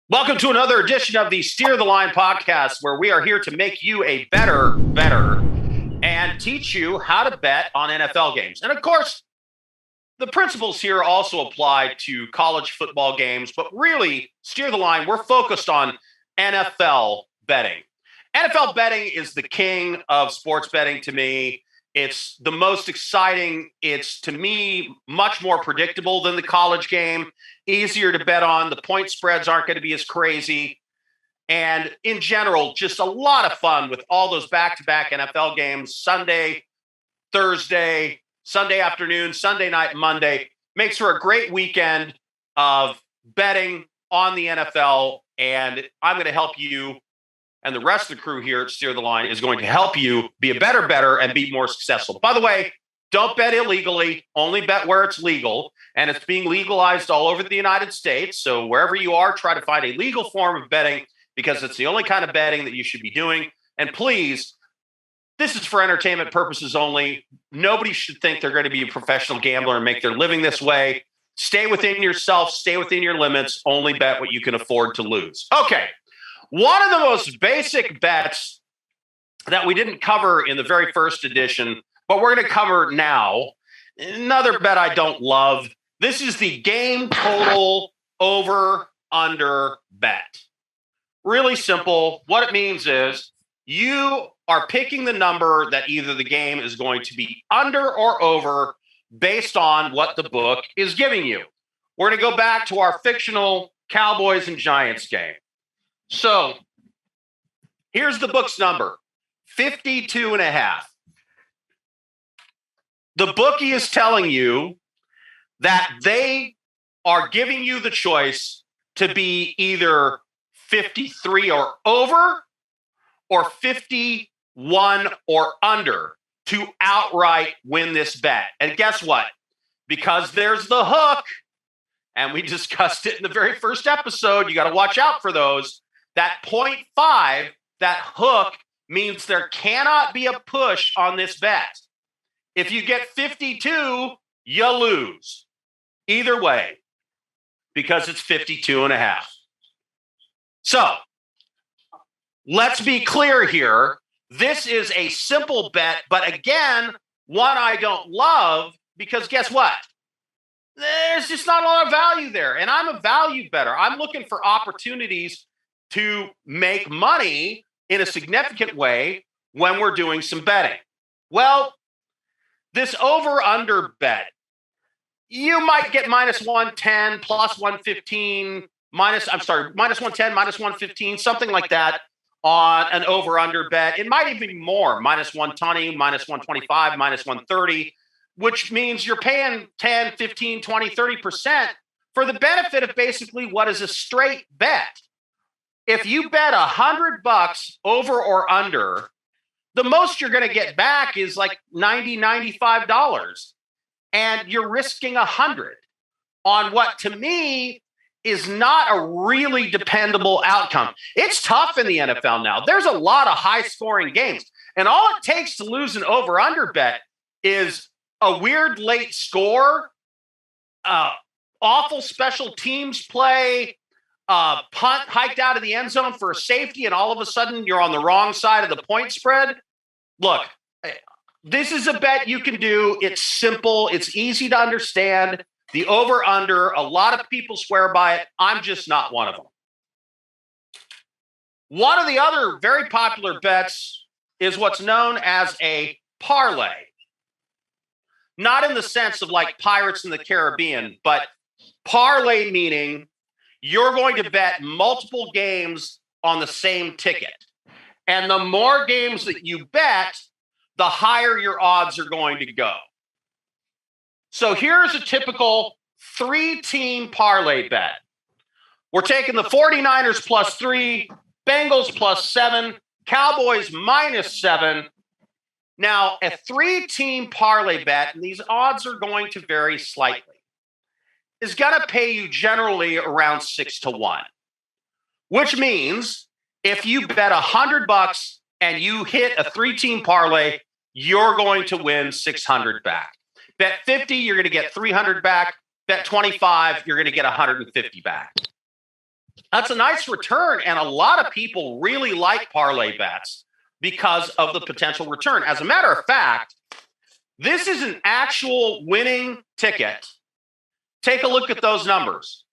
Welcome to another edition of the Steer the Line podcast, where we are here to make you a better, and teach you how to bet on NFL games. And of course, the principles here also apply to college football games, but really, Steer the Line, we're focused on NFL betting. NFL betting is the king of sports betting to me. It's the most exciting. It's, to me, much more predictable than the college game, easier to bet on. The point spreads aren't going to be as crazy. And in general, just a lot of fun with all those back-to-back NFL games, Sunday, Thursday, Sunday afternoon, Sunday night, Monday. Makes for a great weekend of betting on the NFL. And I'm going to help you, and the rest of the crew here at Steer the Line is going to help you be a better, and be more successful. By the way, don't bet illegally. Only bet where it's legal. And it's being legalized all over the United States. So wherever you are, try to find a legal form of betting, because it's the only kind of betting that you should be doing. And please, this is for entertainment purposes only. Nobody should think they're going to be a professional gambler and make their living this way. Stay within yourself. Stay within your limits. Only bet what you can afford to lose. Okay. One of the most basic bets that we didn't cover in the very first edition, but we're going to cover now. Another bet I don't love. This is the game total over-under bet. Really simple. What it means is you are picking the number that either the game is going to be under or over based on what the book is giving you. We're going to go back to our fictional Cowboys and Giants game. So here's the book's number, 52.5. The bookie is telling you that they are giving you the choice to be either 53 or over or 51 or under to outright win this bet. And guess what? Because there's the hook, and we discussed it in the very first episode, you got to watch out for those. That 0.5, that hook, means there cannot be a push on this bet. If you get 52, you lose. Either way, because it's 52.5. So let's be clear here. This is a simple bet, but again, one I don't love, because guess what? There's just not a lot of value there. And I'm a value bettor. I'm looking for opportunities to make money in a significant way when we're doing some betting. Well, this over-under bet, you might get minus 110, plus 115, minus 110, minus 115, something like that on an over-under bet. It might even be more, minus 120, minus 125, minus 130, which means you're paying 10, 15, 20, 30% for the benefit of basically what is a straight bet. If you bet $100 over or under, the most you're going to get back is like $90, $95. And you're risking 100 on what, to me, is not a really dependable outcome. It's tough in the NFL now. There's a lot of high-scoring games. And all it takes to lose an over-under bet is a weird late score, awful special teams play, punt hiked out of the end zone for a safety, and all of a sudden you're on the wrong side of the point spread. Look, this is a bet you can do. It's simple. It's easy to understand. The over-under, a lot of people swear by it. I'm just not one of them. One of the other very popular bets is what's known as a parlay. Not in the sense of like Pirates in the Caribbean, but parlay meaning you're going to bet multiple games on the same ticket. And the more games that you bet, the higher your odds are going to go. So here's a typical 3-team parlay bet. We're taking the 49ers plus 3, Bengals plus 7, Cowboys minus 7. Now, a 3-team parlay bet, and these odds are going to vary slightly, is going to pay you generally around 6-1, which means if you bet $100 and you hit a 3-team parlay, you're going to win 600 back. Bet 50, you're going to get 300 back. Bet 25, you're going to get 150 back. That's a nice return. And a lot of people really like parlay bets because of the potential return. As a matter of fact, this is an actual winning ticket. Take a look at those numbers.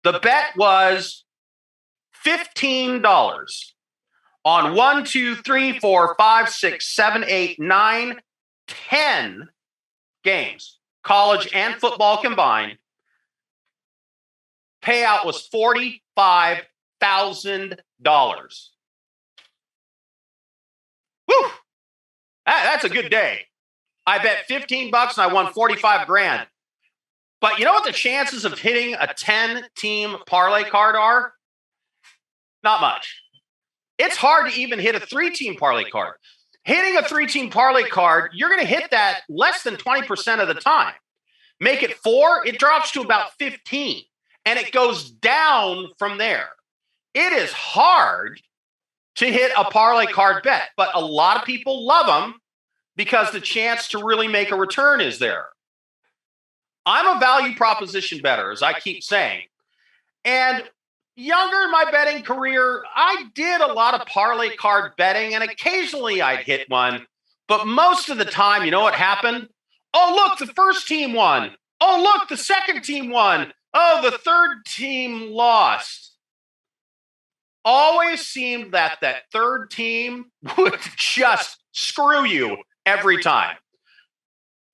The bet was $15 on 1, 2, 3, 4, 5, 6, 7, 8, 9, 10 games, college and football combined. Payout was $45,000. Woo! That's a good day. I bet $15 and I won 45 grand. But you know what the chances of hitting a 10-team parlay card are? Not much. It's hard to even hit a 3-team parlay card. Hitting a 3-team parlay card, you're going to hit that less than 20% of the time. Make it 4, it drops to about 15, and it goes down from there. It is hard to hit a parlay card bet, but a lot of people love them because the chance to really make a return is there. I'm a value proposition bettor, as I keep saying. And younger in my betting career, I did a lot of parlay card betting, and occasionally I'd hit one. But most of the time, you know what happened? Oh, look, the first team won. Oh, look, the second team won. Oh, the third team lost. Always seemed that third team would just screw you every time.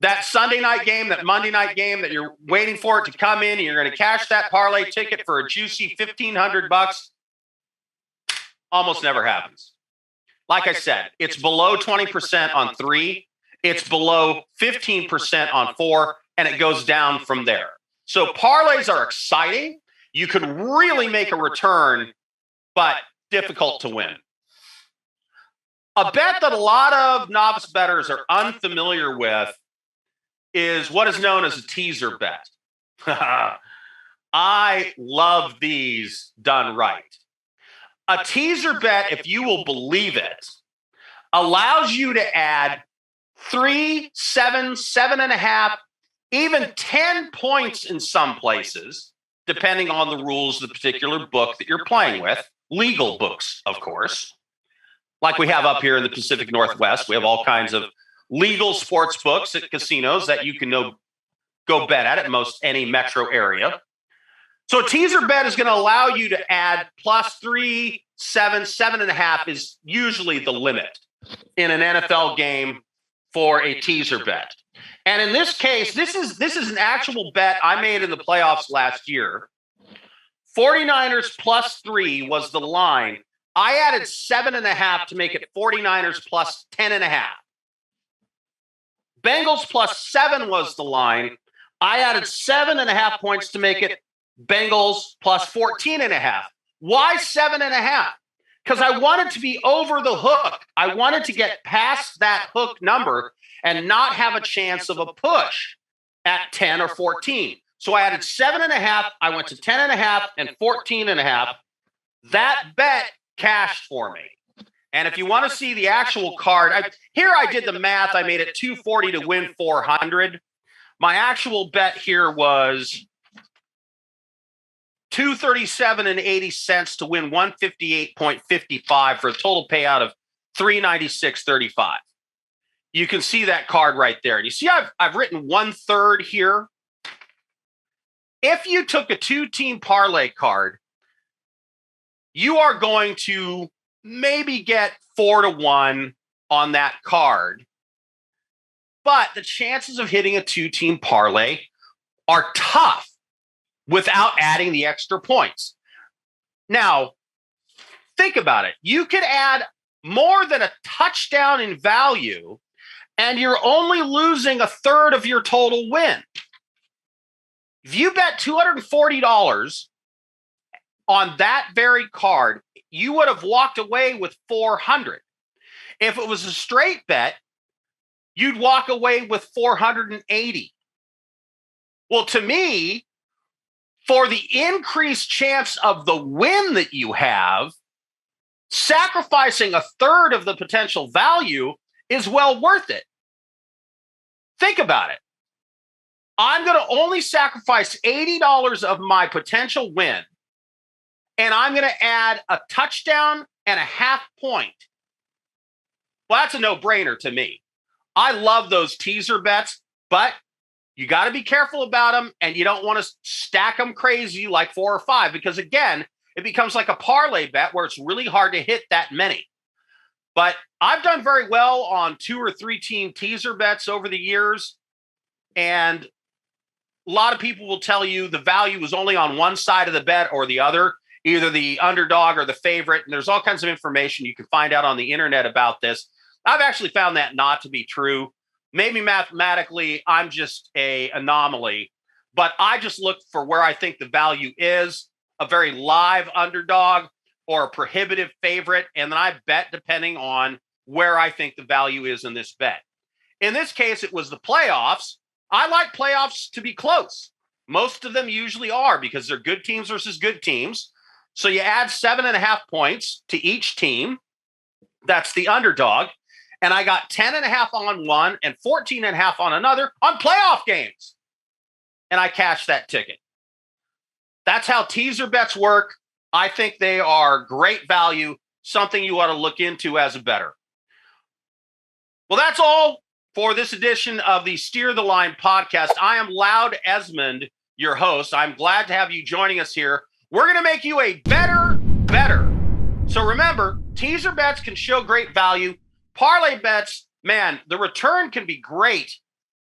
That Sunday night game, that Monday night game that you're waiting for it to come in and you're going to cash that parlay ticket for a juicy $1,500, almost never happens. Like I said, it's below 20% on 3. It's below 15% on 4, and it goes down from there. So parlays are exciting. You could really make a return, but difficult to win. A bet that a lot of novice bettors are unfamiliar with is what is known as a teaser bet. I love these done right. A teaser bet, if you will believe it, allows you to add 3, 7, 7.5, even 10 points in some places, depending on the rules of the particular book that you're playing with. Legal books, of course. Like we have up here in the Pacific Northwest, we have all kinds of legal sports books at casinos that you can go bet at most any metro area. So a teaser bet is going to allow you to add +3, 7, 7.5 is usually the limit in an NFL game for a teaser bet. And in this case, this is an actual bet I made in the playoffs last year. 49ers +3 was the line. I added 7.5 to make it 49ers +10.5. Bengals +7 was the line. I added 7.5 points to make it Bengals +14.5. Why 7.5? Because I wanted to be over the hook. I wanted to get past that hook number and not have a chance of a push at 10 or 14. So I added 7.5. I went to 10.5 and 14.5. That bet cashed for me. And if you want to see the actual card, I did the math. I made it 240 to win 400. My actual bet here was 237.80 to win 158.55 for a total payout of 396.35. You can see that card right there. And you see I've written 1/3 here. If you took a 2-team parlay card, you are going to maybe get 4-1 on that card. But the chances of hitting a 2-team parlay are tough without adding the extra points. Now, think about it. You could add more than a touchdown in value, and you're only losing 1/3 of your total win. If you bet $240 on that very card, you would have walked away with 400. If it was a straight bet, you'd walk away with 480. Well, to me, for the increased chance of the win that you have, sacrificing 1/3 of the potential value is well worth it. Think about it. I'm going to only sacrifice $80 of my potential win, and I'm going to add a touchdown and a half point. Well, that's a no-brainer to me. I love those teaser bets, but you got to be careful about them, and you don't want to stack them crazy like 4 or 5 because, again, it becomes like a parlay bet where it's really hard to hit that many. But I've done very well on 2 or 3 team teaser bets over the years, and a lot of people will tell you the value is only on one side of the bet or the other, either the underdog or the favorite, and there's all kinds of information you can find out on the internet about this. I've actually found that not to be true. Maybe mathematically, I'm just an anomaly, but I just look for where I think the value is, a very live underdog or a prohibitive favorite, and then I bet depending on where I think the value is in this bet. In this case, it was the playoffs. I like playoffs to be close. Most of them usually are because they're good teams versus good teams. So you add 7.5 points to each team. That's the underdog. And I got 10.5 on one and 14.5 on another on playoff games. And I cashed that ticket. That's how teaser bets work. I think they are great value, something you ought to look into as a bettor. Well, that's all for this edition of the Steer the Line podcast. I am Loud Esmond, your host. I'm glad to have you joining us here. We're going to make you a better. So remember, teaser bets can show great value. Parlay bets, man, the return can be great,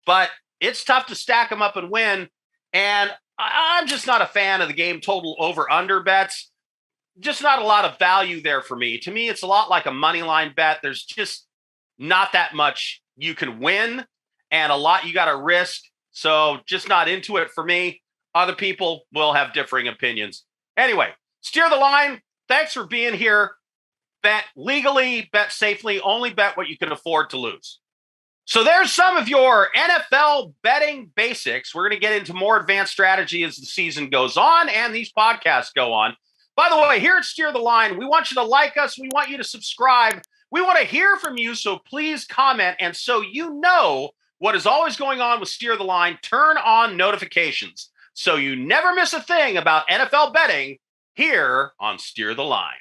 but it's tough to stack them up and win. And I'm just not a fan of the game total over-under bets. Just not a lot of value there for me. To me, it's a lot like a money line bet. There's just not that much you can win and a lot you got to risk. So just not into it for me. Other people will have differing opinions. Anyway, Steer the Line. Thanks for being here. Bet legally, bet safely, only bet what you can afford to lose. So there's some of your NFL betting basics. We're going to get into more advanced strategy as the season goes on and these podcasts go on. By the way, here at Steer the Line, we want you to like us. We want you to subscribe. We want to hear from you, so please comment. And so you know what is always going on with Steer the Line, turn on notifications so you never miss a thing about NFL betting here on Steer the Line.